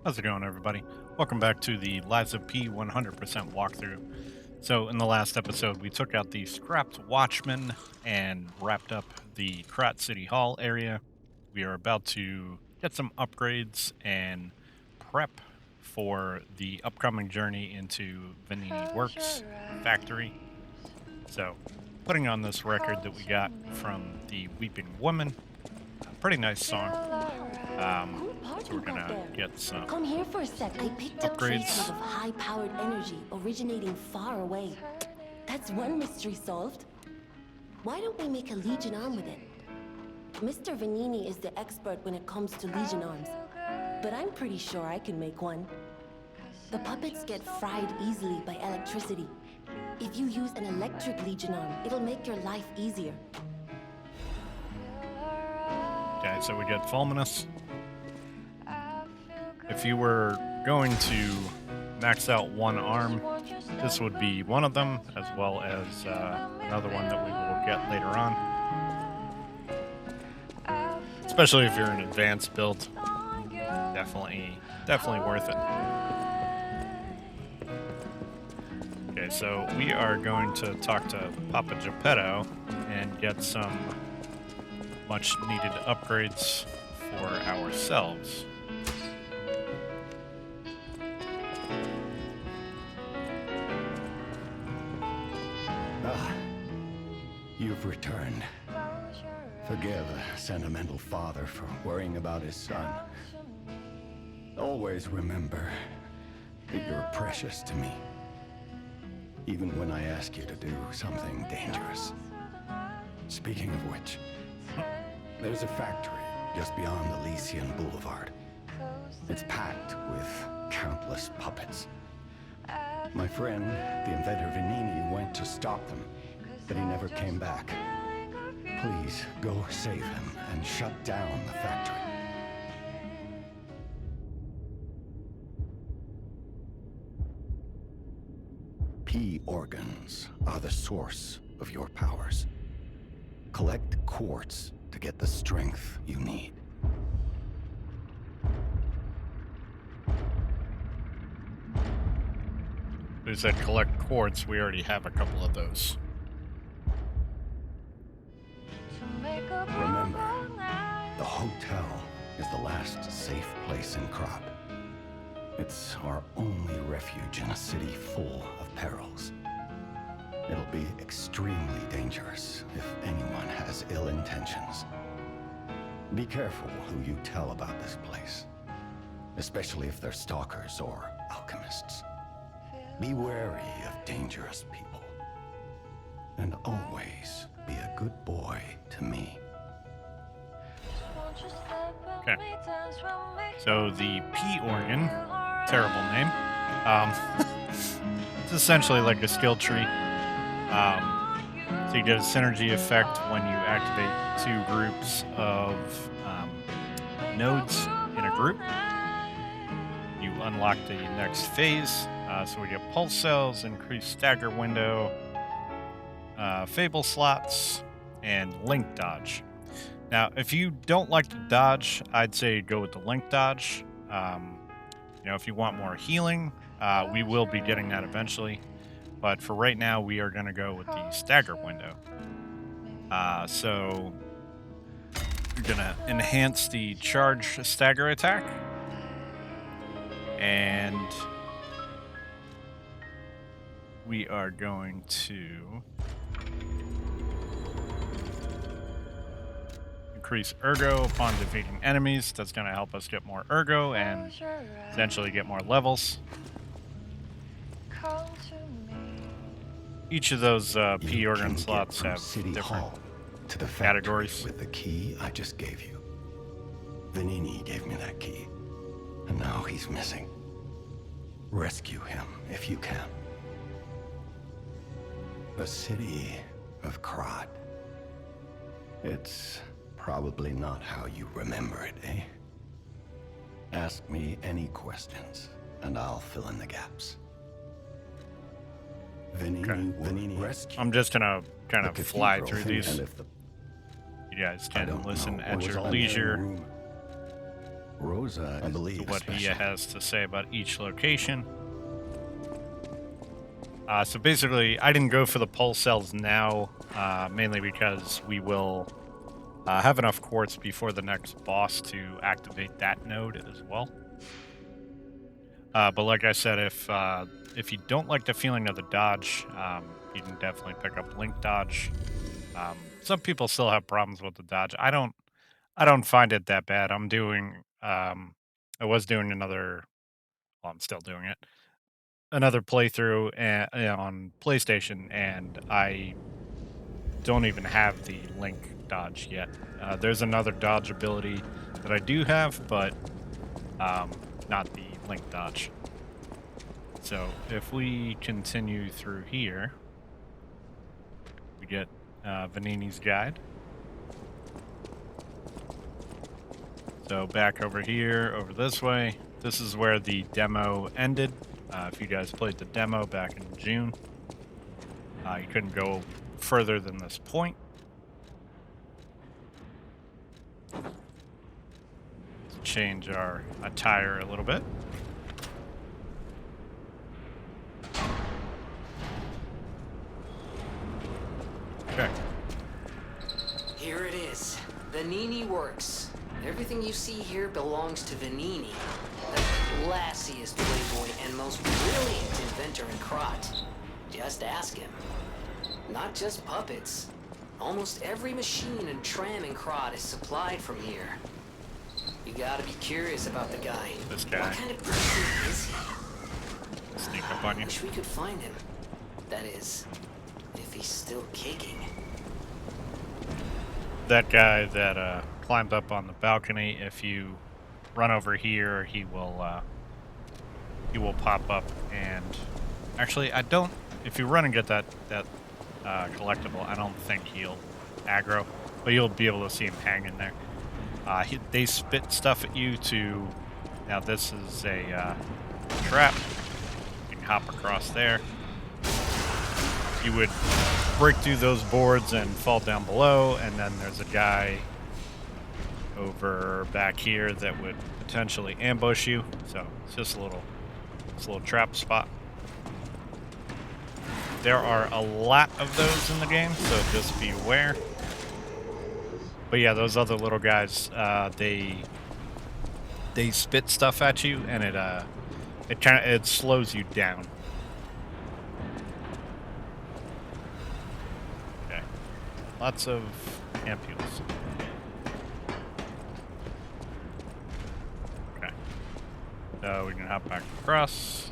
How's it going, everybody? Welcome back to the Lives of P 100% walkthrough. So, in the last episode, we took out the scrapped Watchman and wrapped up the Krat City Hall area. We are about to get some upgrades and prep for the upcoming journey into Venini Close Works your factory. eyes, So, putting on this record that we close to got me. from the Weeping Woman, a pretty nice Feel song. alright. Who So, we're partying out gonna there? get some Come here for a sec. I picked up traces upgrades. of high-powered energy originating far away. That's one mystery solved. Why don't we make a Legion arm with it? Mr. Venini is the expert when it comes to Legion arms, but I'm pretty sure I can make one. The puppets get fried easily by electricity. If you use an electric Legion arm, it'll make your life easier. Okay, so we get Fulminous. If you were going to max out one arm, this would be one of them, as well as another one that we will get later on. Especially if you're an advanced build, definitely worth it. Okay, so we are going to talk to Papa Geppetto and get some much needed upgrades for ourselves. Ah, you've returned. Forgive a sentimental father for worrying about his son. Always remember that you're precious to me, even when I ask you to do something dangerous. Speaking of which, there's a factory just beyond the Elysian Boulevard. It's packed with countless puppets. My friend, the inventor Venini, went to stop them, but he never came back. Please, go save him and shut down the factory. P organs are the source of your powers. Collect quartz to get the strength you need. Who said collect quartz? We already have a couple of those. Remember, the hotel is the last safe place in Krat. It's our only refuge in a city full of perils. It'll be extremely dangerous if anyone has ill intentions. Be careful who you tell about this place, especially if they're stalkers or alchemists. Be wary of dangerous people. And always be a good boy to me. Okay. So the P organ, terrible name. It's essentially like a skill tree. So you get a synergy effect when you activate two groups of nodes in a group. You unlock the next phase. So we get pulse cells, increased stagger window, fable slots, and link dodge. Now, if you don't like the dodge, I'd say go with the link dodge. If you want more healing, we will be getting that eventually. But for right now, we are going to go with the stagger window. So you're going to enhance the charge stagger attack. And we are going to increase ergo upon defeating enemies. That's going to help us get more ergo and eventually get more levels. Each of those P organ slots have City different Hall to the categories. with the key I just gave you. Venini gave me that key, and now he's missing. Rescue him if you can. The city of Krat. It's probably not how you remember it, eh? Ask me any questions, and I'll fill in the gaps. Venini rescue. I'm just gonna kind of fly through thing, these. and if You guys I can don't listen know, at what was your on there? leisure. Room those, I believe, what he special. has to say about each location. So basically, I didn't go for the pulse cells now, mainly because we will have enough quartz before the next boss to activate that node as well. But like I said, if you don't like the feeling of the dodge, you can definitely pick up link dodge. Some people still have problems with the dodge. I don't find it that bad. I was doing another. Well, I'm still doing it. Another playthrough on PlayStation, and I don't even have the link dodge yet. There's another dodge ability that I do have, but not the link dodge. So if we continue through here, we get Venini's guide. So back over here, over this way. This is where the demo ended. If you guys played the demo back in June, you couldn't go further than this point. Let's change our attire a little bit. Okay. Here it is. Venini works. Everything you see here belongs to Venini, the classiest playboy and most brilliant inventor in Krat. Just ask him. Not just puppets. Almost every machine and tram in Krat is supplied from here. You gotta be curious about the guy. This guy. What kind of person is he? Sneak up on you. Wish we could find him. That is, if he's still kicking. That guy that climbed up on the balcony, if you run over here, he will pop up. And actually, if you run and get that collectible, I don't think he'll aggro, but you'll be able to see him hanging there. They spit stuff at you to. Now this is a trap. You can hop across there. You would break through those boards and fall down below, and then there's a guy over back here that would potentially ambush you. So it's just a little trap spot. There are a lot of those in the game, so just be aware. But yeah, those other little guys, they spit stuff at you, and it slows you down. Okay, lots of ampules. Okay, so we can hop back across.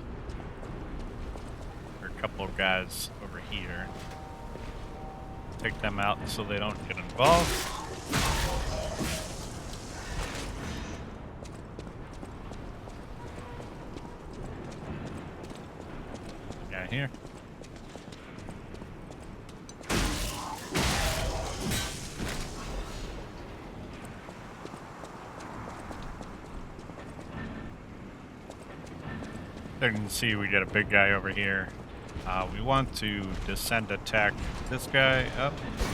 There are a couple of guys over here. Take them out so they don't get involved. Guy here. There you can see we got a big guy over here. We want to descend attack this guy up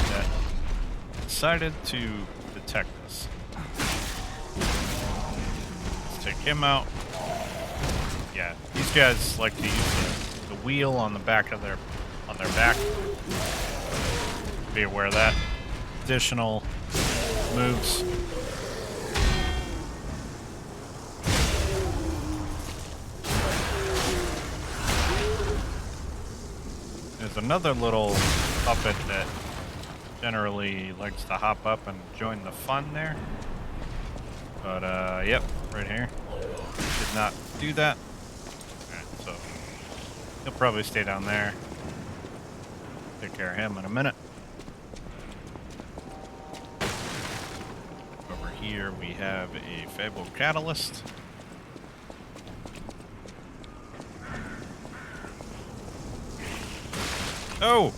that decided to detect us. Let's take him out. Yeah, these guys like to use the wheel on the back of their back. Be aware of that. Additional moves. There's another little puppet that generally likes to hop up and join the fun there. But, yep, right here. Did not do that. Alright, so he'll probably stay down there. Take care of him in a minute. Over here we have a Fable Catalyst. Oh!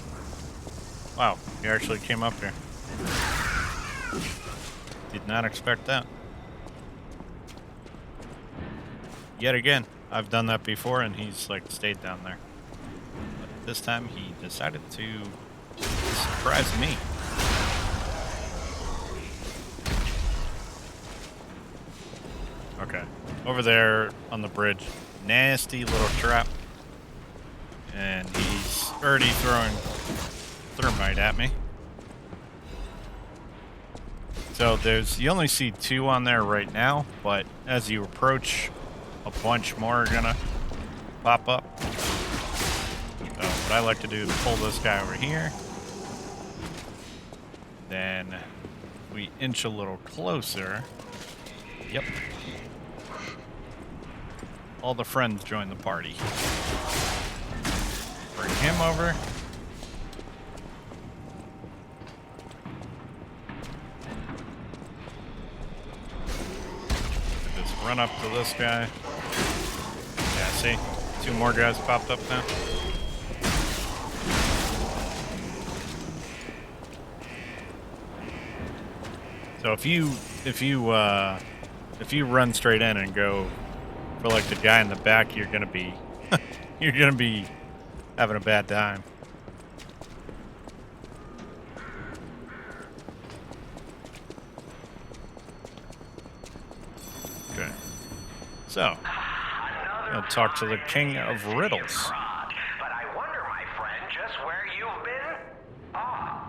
Wow, he actually came up here. Did not expect that. Yet again, I've done that before and he's like stayed down there. But this time he decided to surprise me. Okay. Over there on the bridge. Nasty little trap. And he's already throwing thermite at me. So you only see 2 on there right now, but as you approach, a bunch more are gonna pop up. So what I like to do is pull this guy over here. Then we inch a little closer. Yep. All the friends join the party. Bring him over. Just run up to this guy. Yeah, see? 2 more guys popped up now. So if you run straight in and go for like the guy in the back, you're gonna be having a bad time. Okay. So I'll talk to the king of riddles. But I wonder, my friend, just where you've been? Oh.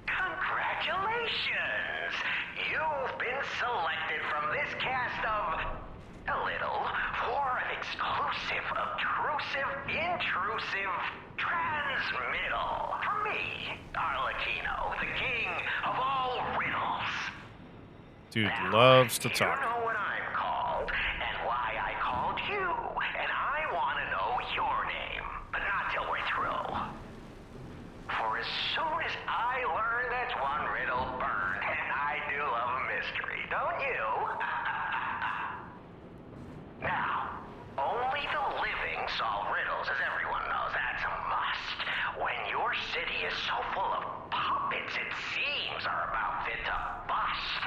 Congratulations! You've been selected from this cast of a little for an exclusive, obtrusive, intrusive transmittal. For me, Arlecchino, the king of all riddles. Dude loves to You talk. know what I'm called and why I called you, and I want to know your name, but not till we're through. For as soon as I learn that's one riddle burned, and I do love a mystery, don't you? Now, only the living solve riddles, as everyone knows. That's a must. When your city is so full of puppets, it seems are about fit to bust.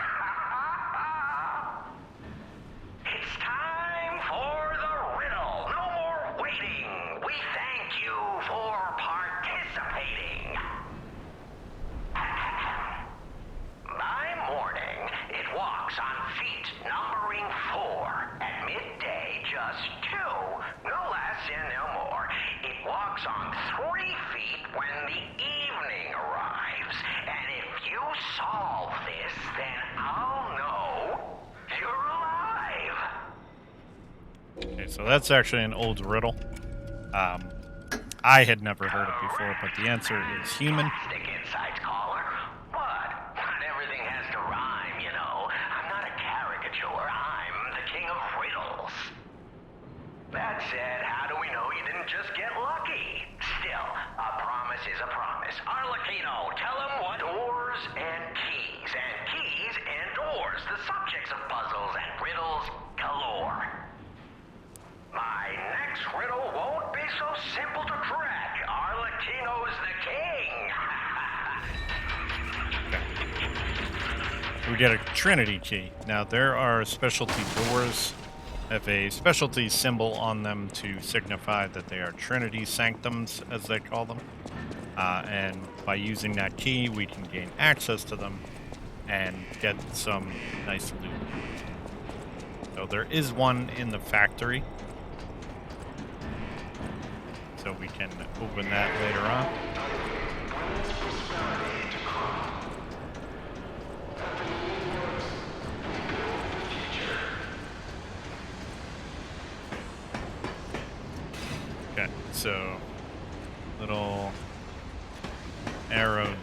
It's time for the riddle. No more waiting. We thank you for participating. By morning, it walks on feet numbering 4. At midday, just 2. No less and no more. It walks on 3 feet when the evening arrives. And if you solve this, then I'll know you're alive. Okay, so that's actually an old riddle. I had never heard it before, but the answer is human. Stick insights, caller. What? Not everything has to rhyme, you know. I'm not a caricature. I'm the king of riddles. That said, how do we know you didn't just get lucky? Still, a promise is a promise. Arlecchino, tell him what doors and keys and doors, the subjects of puzzles and riddles galore. My next riddle won't be so simple to crack. Arlecchino's the king. We get a Trinity key. Now there are specialty doors, have a specialty symbol on them to signify that they are Trinity sanctums, as they call them. And by using that key, we can gain access to them and get some nice loot. So there is one in the factory. So we can open that later on. Okay, so little arrow,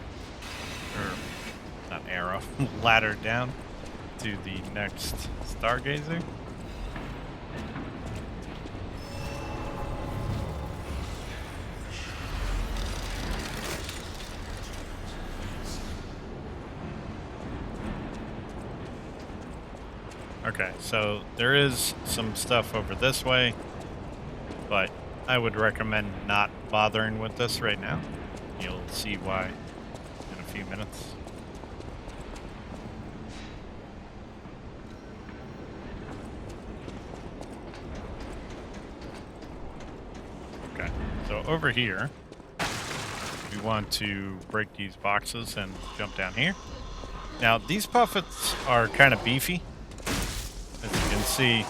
or not arrow, ladder down to the next stargazer. Okay, so there is some stuff over this way, but I would recommend not bothering with this right now. You'll see why in a few minutes. Okay, so over here, we want to break these boxes and jump down here. Now, these puppets are kind of beefy, see,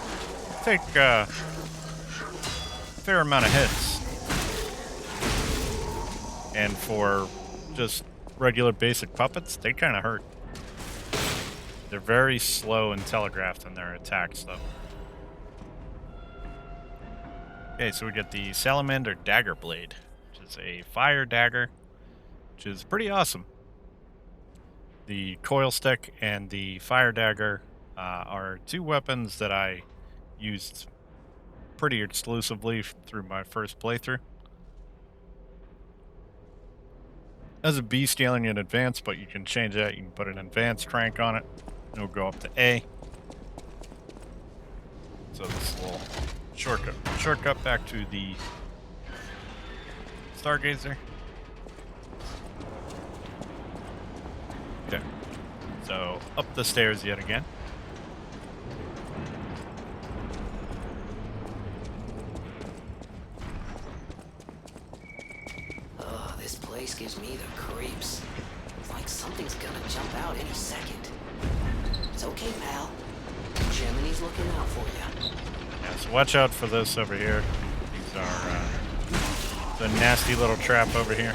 take a fair amount of hits. And for just regular basic puppets, they kind of hurt. They're very slow and telegraphed in their attacks, though. Okay, so we get the Salamander Dagger Blade, which is a fire dagger, which is pretty awesome. The coil stick and the fire dagger are two weapons that I used pretty exclusively through my first playthrough. As a B scaling in advanced, but you can change that. You can put an advanced crank on it. It'll go up to A. So this little shortcut back to the Stargazer. Okay. So up the stairs yet again. Oh, this place gives me the creeps. It's like something's gonna jump out any second. It's okay, pal. Gemini's looking out for you. Yeah, so watch out for this over here. These are the nasty little trap over here.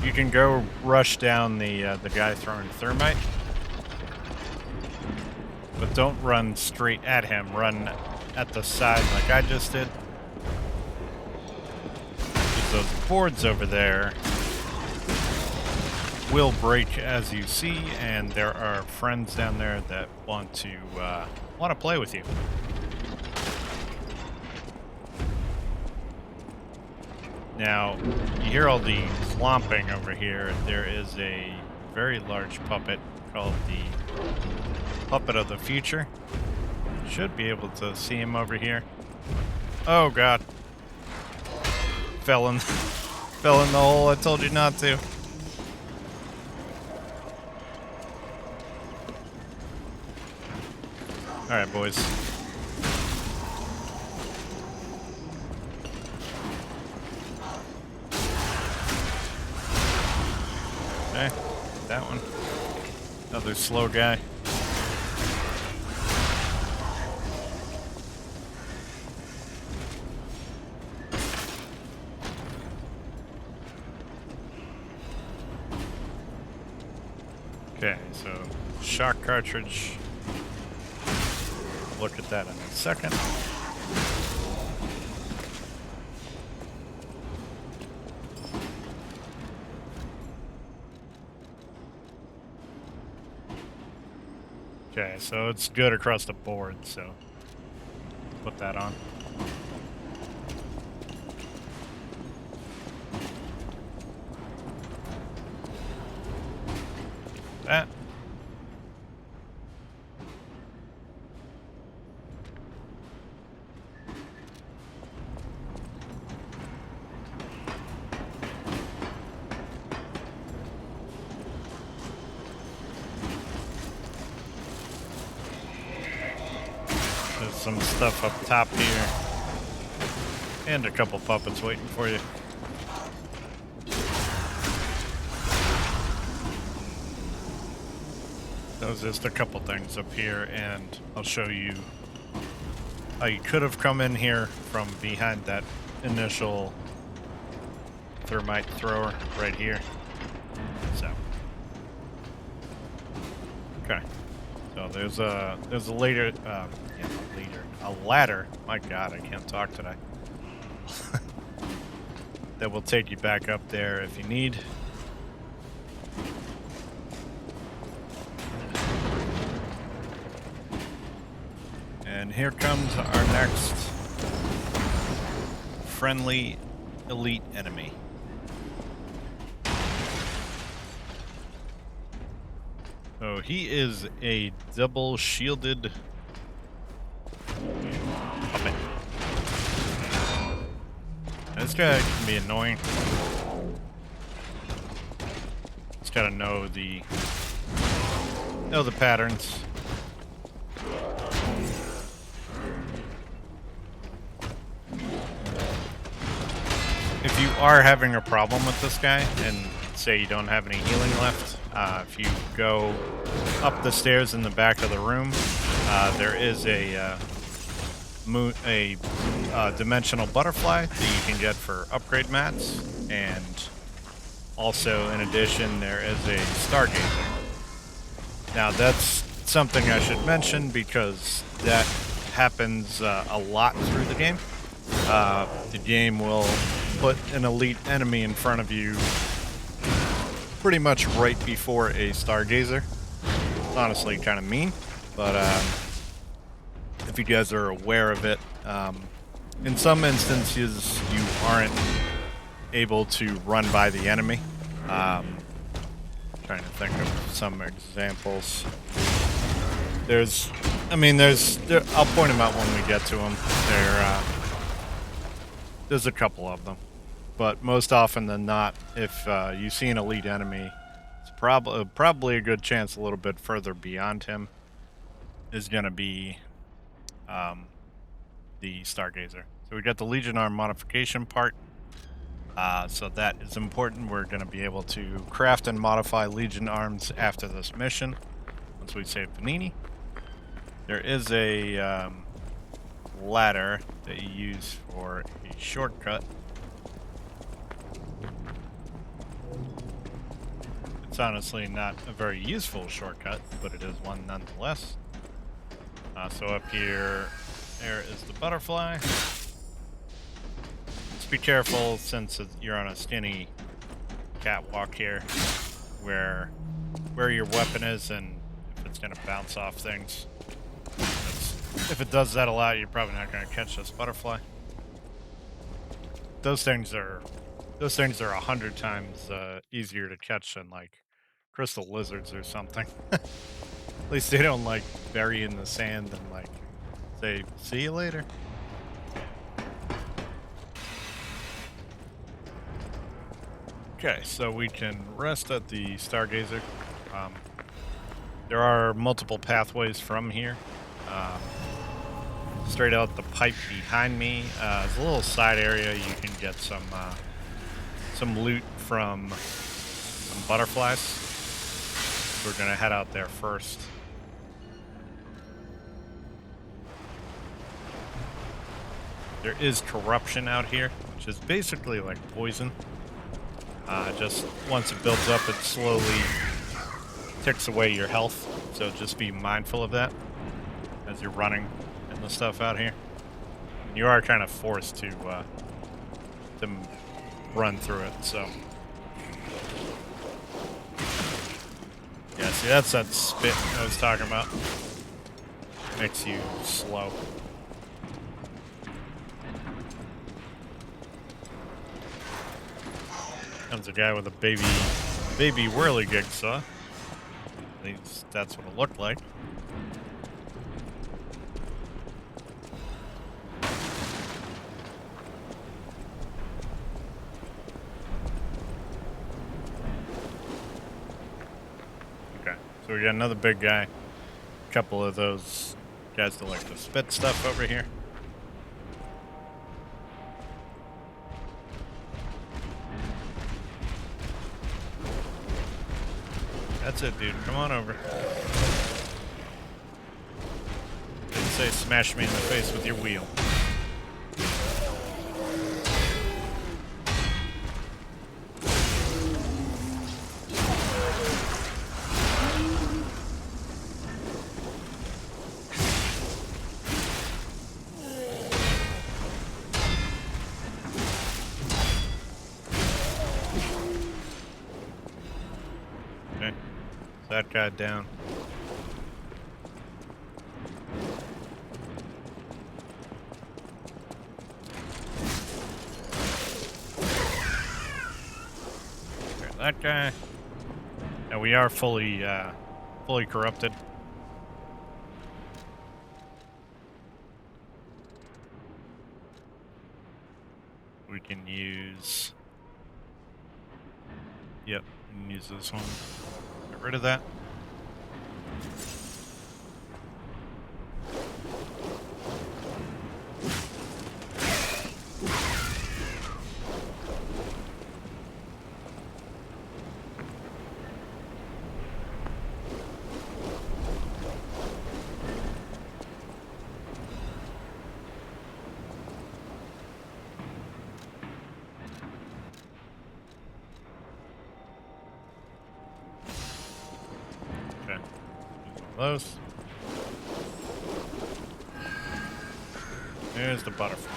You can go rush down the guy throwing thermite, but don't run straight at him. Run at the side like I just did. Because those boards over there will break, as you see, and there are friends down there that want to play with you. Now, you hear all the clomping over here. There is a very large puppet called the Puppet of the Future. Should be able to see him over here. Oh god. Fell in the hole. I told you not to. Alright, boys. Okay, that one. Another slow guy. Okay, so shock cartridge. Look at that in a second. Okay, so it's good across the board, so put that on. That. There's some stuff up top here. And a couple puppets waiting for you. There's just a couple things up here, and I'll show you how you could have come in here from behind that initial thermite thrower right here. So, okay. So there's a ladder. My God, I can't talk today. That will take you back up there if you need. And here comes our next friendly elite enemy. So he is a double shielded puppet. This guy can be annoying. Just gotta know the patterns. If you are having a problem with this guy, and say you don't have any healing left, if you go up the stairs in the back of the room, there is a dimensional butterfly that you can get for upgrade mats, and also in addition there is a stargazer. Now that's something I should mention because that happens a lot through the game. The game will put an elite enemy in front of you pretty much right before a stargazer. It's honestly kind of mean, but if you guys are aware of it, in some instances you aren't able to run by the enemy. Trying to think of some examples. I'll point them out when we get to them. There's a couple of them, but most often than not, if you see an elite enemy, it's probably a good chance a little bit further beyond him is going to be the Stargazer. So we got the Legion Arm modification part. So that is important. We're going to be able to craft and modify Legion Arms after this mission once we save Venini. There is a ladder that you use for a shortcut. It's honestly not a very useful shortcut, but it is one nonetheless. So up here, there is the butterfly. Just be careful since you're on a skinny catwalk here, where your weapon is and if it's gonna bounce off things. If it does that a lot, you're probably not gonna catch this butterfly. Those things are 100 times easier to catch than like crystal lizards or something. At least they don't like bury in the sand and like say, see you later. Okay, so we can rest at the Stargazer. There are multiple pathways from here. Straight out the pipe behind me, there's a little side area. You can get some loot from some butterflies. We're gonna head out there first. There is corruption out here, which is basically like poison. Just once it builds up, it slowly ticks away your health. So just be mindful of that as you're running and the stuff out here. You are kind of forced to run through it. So yeah, see that's that spit I was talking about. Makes you slow. Comes a guy with a baby whirligig saw. At least that's what it looked like. Okay, so we got another big guy. A couple of those guys that like to spit stuff over here. That's it, dude. Come on over. Didn't say smash me in the face with your wheel. That guy down. Okay, that guy. Now we are fully corrupted. We can use. Yep, we can use this one. Get rid of that. of those. There's the butterfly.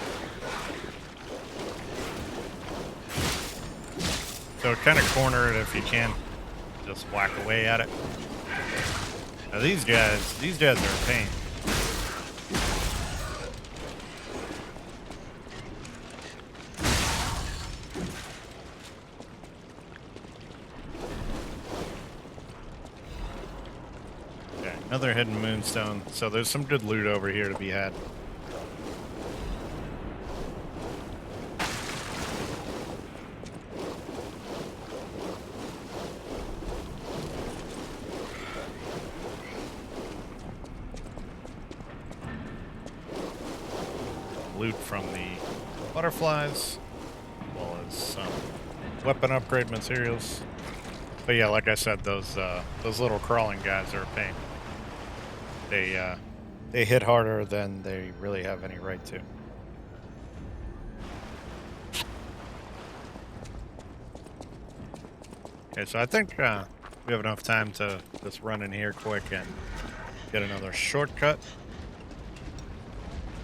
So kind of corner it if you can. Just whack away at it. Now these guys are a pain. Okay, another hidden moonstone. So there's some good loot over here to be had. Loot from the butterflies, as well as some weapon upgrade materials. But yeah, like I said, those little crawling guys are a pain. They hit harder than they really have any right to. Okay, so I think we have enough time to just run in here quick and get another shortcut.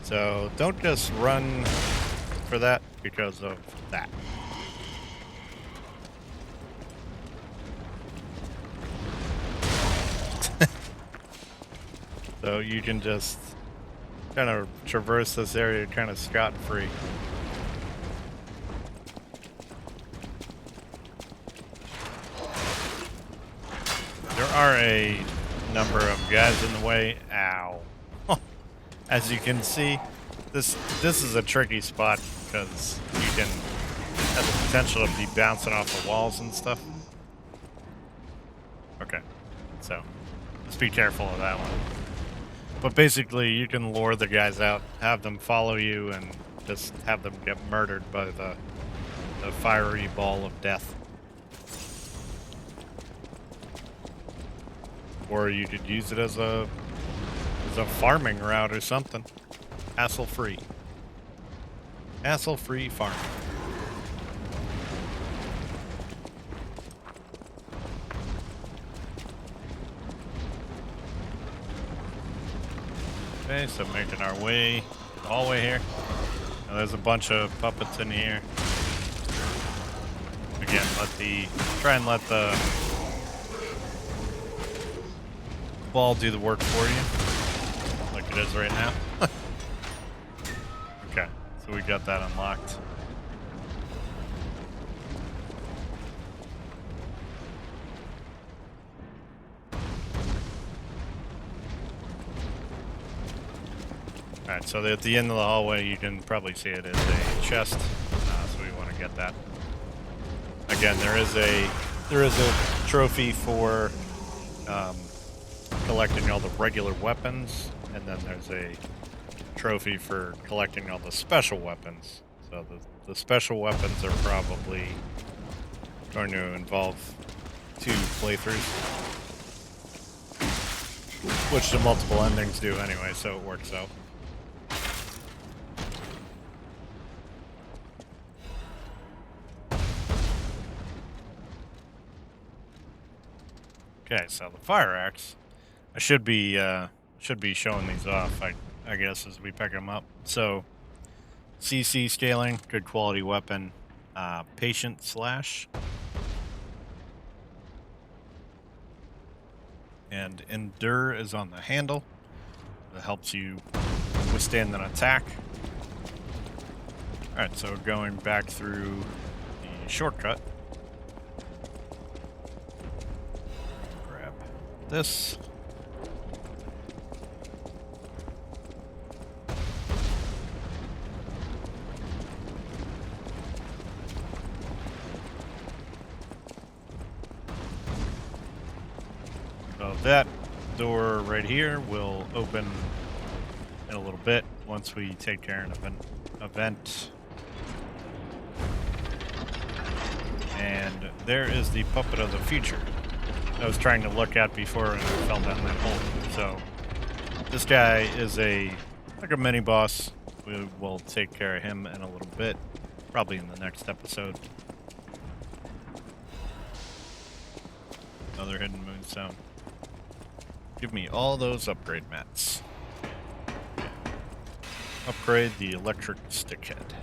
So don't just run for that because of that. So you can just kind of traverse this area kind of scot-free. There are a number of guys in the way. Ow. As you can see, this is a tricky spot because you can have the potential to be bouncing off the walls and stuff. Okay, so just be careful of that one. But basically, you can lure the guys out, have them follow you, and just have them get murdered by the fiery ball of death. Or you could use it as a farming route or something. Hassle-free. Hassle-free farming. Okay, so making our way to the hallway here. Now there's a bunch of puppets in here. Again, try and let the ball do the work for you. Like it is right now. Okay, so we got that unlocked. Alright, so at the end of the hallway, you can probably see it is a chest, so we want to get that. Again, there is a trophy for collecting all the regular weapons, and then there's a trophy for collecting all the special weapons. So the special weapons are probably going to involve 2 playthroughs, which the multiple endings do anyway, so it works out. Okay, so the fire axe, I should be showing these off, I guess, as we pick them up. So, CC scaling, good quality weapon. Patient slash. And endure is on the handle. That helps you withstand an attack. Alright, so going back through the shortcut. Grab this. So that door right here will open in a little bit once we take care of an event. And there is the puppet of the future I was trying to look at before and I fell down that hole. So this guy is like a mini boss. We will take care of him in a little bit, probably in the next episode. Another hidden moonstone. Give me all those upgrade mats. Upgrade the electric stickhead.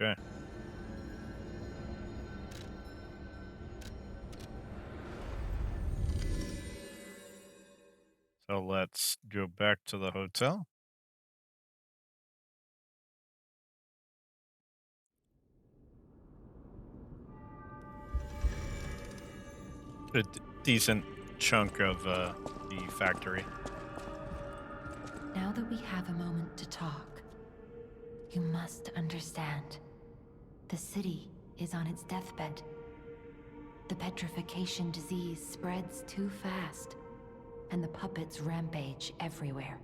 Okay. So let's go back to the hotel. A decent chunk of the factory. Now that we have a moment to talk, you must understand. The city is on its deathbed. The petrification disease spreads too fast, and the puppets rampage everywhere.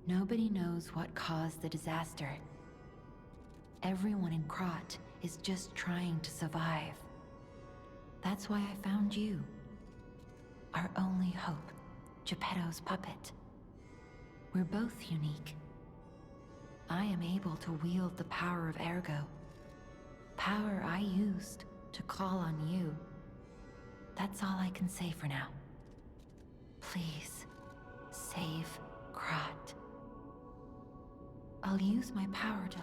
Nobody knows what caused the disaster. Everyone in Krat is just trying to survive. That's why I found you. Our only hope, Geppetto's puppet. We're both unique. I am able to wield the power of Ergo. Power I used to call on you. That's all I can say for now. Please, save Krat. I'll use my power to...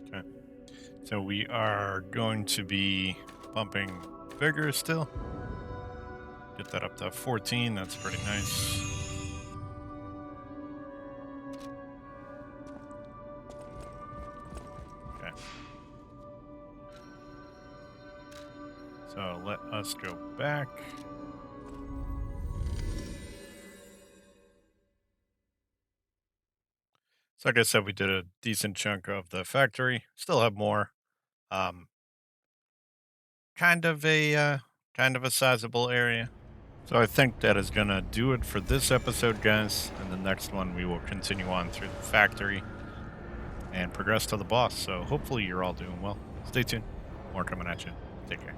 Okay. So we are going to be bumping vigor still. Get that up to 14. That's pretty nice. Okay. So let us go back. So like I said, we did a decent chunk of the factory. Still have more. Um, kind of a sizable area. So I think that is gonna do it for this episode, guys. And the next one we will continue on through the factory and progress to the boss. So hopefully you're all doing well. Stay tuned. More coming at you. Take care.